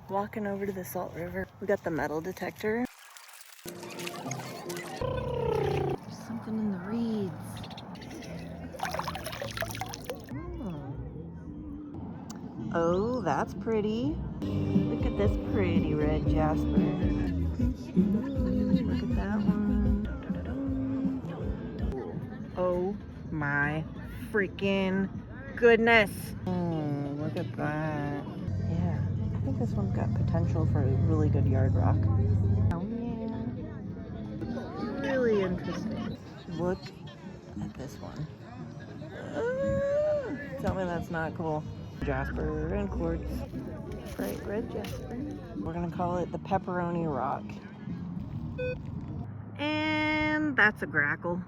Walking over to the Salt River. We got the metal detector. There's something in the reeds. Oh, that's pretty. Look at this pretty red Jasper. Ooh, look at that one. Oh my freaking goodness. Oh, look at that. Yeah, I think this one's got potential for a really good yard rock. Oh yeah. Really interesting. Look at this one. Tell me that's not cool. Jasper and quartz. Bright red Jasper. We're gonna call it the pepperoni rock. And that's a grackle.